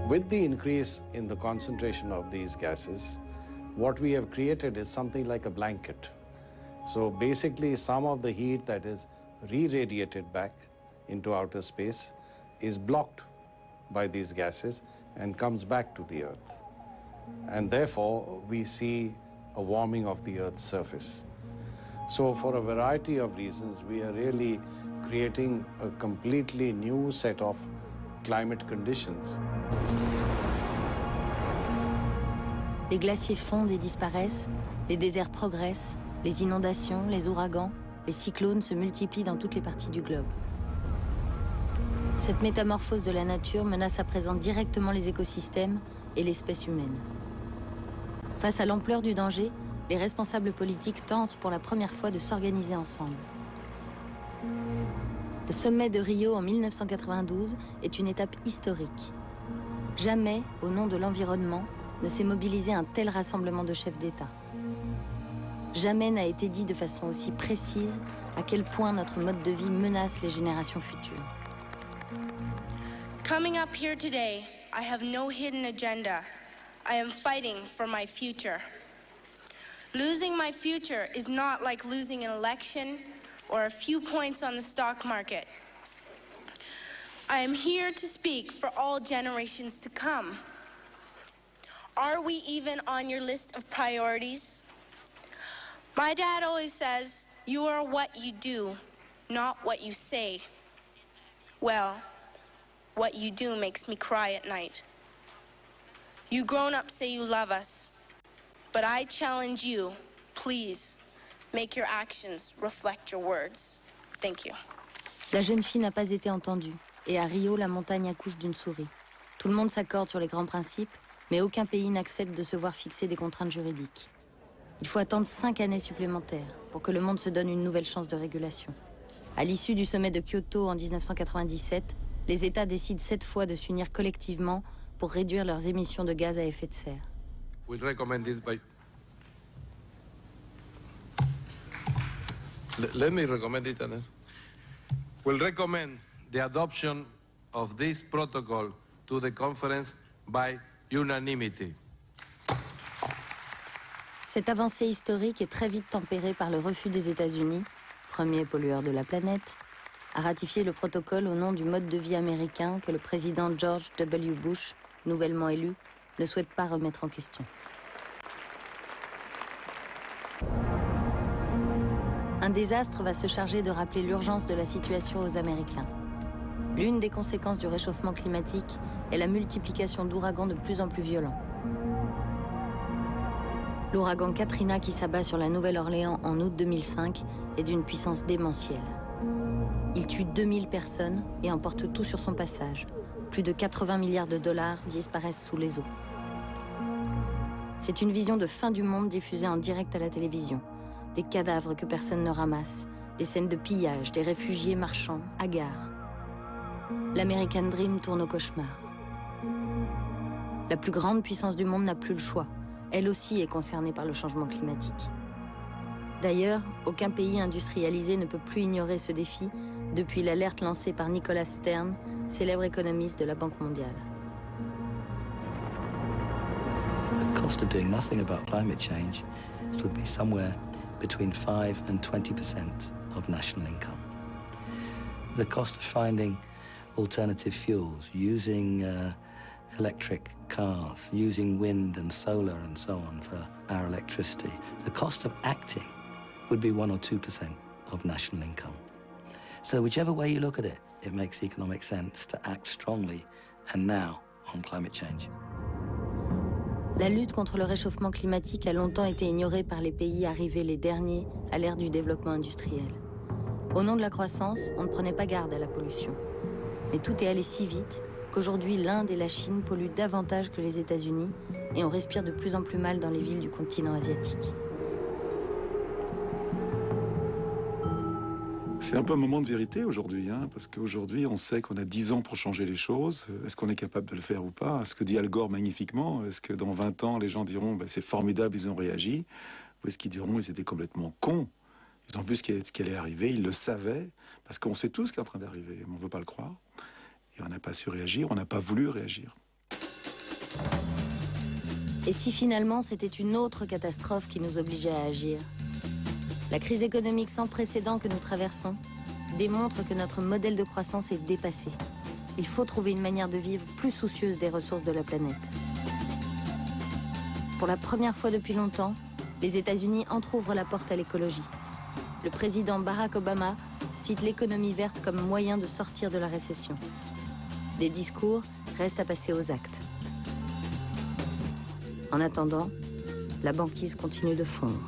With the increase in the concentration of these gases, what we have created is something like a blanket. So basically, some of the heat that is re-radiated back into outer space is blocked by these gases and comes back to the Earth. And therefore, we see a warming of the Earth's surface. So for a variety of reasons, we are really creating a completely new set of climate conditions. Les glaciers fondent et disparaissent, les déserts progressent, les inondations, les ouragans, les cyclones se multiplient dans toutes les parties du globe. Cette métamorphose de la nature menace à présent directement les écosystèmes et l'espèce humaine. Face à l'ampleur du danger, les responsables politiques tentent pour la première fois de s'organiser ensemble. Le sommet de Rio en 1992 est une étape historique. Jamais, au nom de l'environnement, ne s'est mobilisé un tel rassemblement de chefs d'État. Jamais n'a été dit de façon aussi précise à quel point notre mode de vie menace les générations futures. Coming up here today, I have no hidden agenda. I am fighting for my future. Losing my future is not like losing an election or a few points on the stock market. I am here to speak for all generations to come. Are we even on your list of priorities? My dad always says, you are what you do, not what you say. Well, what you do makes me cry at night. You grown-ups say you love us, but I challenge you, please, make your actions reflect your words. Thank you. La jeune fille n'a pas été entendue, et à Rio, la montagne accouche d'une souris. Tout le monde s'accorde sur les grands principes, mais aucun pays n'accepte de se voir fixer des contraintes juridiques. Il faut attendre 5 années supplémentaires pour que le monde se donne une nouvelle chance de régulation. À l'issue du sommet de Kyoto en 1997, les États décident cette fois de s'unir collectivement pour réduire leurs émissions de gaz à effet de serre. Let me recommend it, Anna. We'll recommend the adoption of this protocol to the conference by unanimity. Cette avancée historique est très vite tempérée par le refus des États-Unis, premier pollueur de la planète, à ratifier le protocole au nom du mode de vie américain que le président George W. Bush, nouvellement élu, ne souhaite pas remettre en question. Un désastre va se charger de rappeler l'urgence de la situation aux Américains. L'une des conséquences du réchauffement climatique est la multiplication d'ouragans de plus en plus violents. L'ouragan Katrina qui s'abat sur la Nouvelle-Orléans en août 2005 est d'une puissance démentielle. Il tue 2000 personnes et emporte tout sur son passage. Plus de 80 milliards de dollars disparaissent sous les eaux. C'est une vision de fin du monde diffusée en direct à la télévision. Des cadavres que personne ne ramasse, des scènes de pillage, des réfugiés marchands, hagards. L'American Dream tourne au cauchemar. La plus grande puissance du monde n'a plus le choix. Elle aussi est concernée par le changement climatique. D'ailleurs, aucun pays industrialisé ne peut plus ignorer ce défi depuis l'alerte lancée par Nicholas Stern, célèbre économiste de la Banque mondiale. The cost of doing nothing about climate change would be somewhere between 5 and 20% of national income. The cost of finding alternative fuels, using electric cars, using wind and solar and so on for our electricity, the cost of acting would be 1 or 2% of national income. So whichever way you look at it, it makes economic sense to act strongly and now on climate change. La lutte contre le réchauffement climatique a longtemps été ignorée par les pays arrivés les derniers à l'ère du développement industriel. Au nom de la croissance, on ne prenait pas garde à la pollution. Mais tout est allé si vite qu'aujourd'hui l'Inde et la Chine polluent davantage que les États-Unis et on respire de plus en plus mal dans les villes du continent asiatique. C'est un peu un moment de vérité aujourd'hui, parce qu'aujourd'hui, on sait qu'on a 10 ans pour changer les choses. Est-ce qu'on est capable de le faire ou pas? Ce que dit Al Gore magnifiquement, est-ce que dans 20 ans, les gens diront c'est formidable, ils ont réagi? Ou est-ce qu'ils diront ils étaient complètement cons? Ils ont vu ce qui allait arriver, ils le savaient, parce qu'on sait tout ce qui est en train d'arriver, mais on ne veut pas le croire. Et on n'a pas su réagir, on n'a pas voulu réagir. Et si finalement c'était une autre catastrophe qui nous obligeait à agir? La crise économique sans précédent que nous traversons démontre que notre modèle de croissance est dépassé. Il faut trouver une manière de vivre plus soucieuse des ressources de la planète. Pour la première fois depuis longtemps, les États-Unis entr'ouvrent la porte à l'écologie. Le président Barack Obama cite l'économie verte comme moyen de sortir de la récession. Des discours restent à passer aux actes. En attendant, la banquise continue de fondre.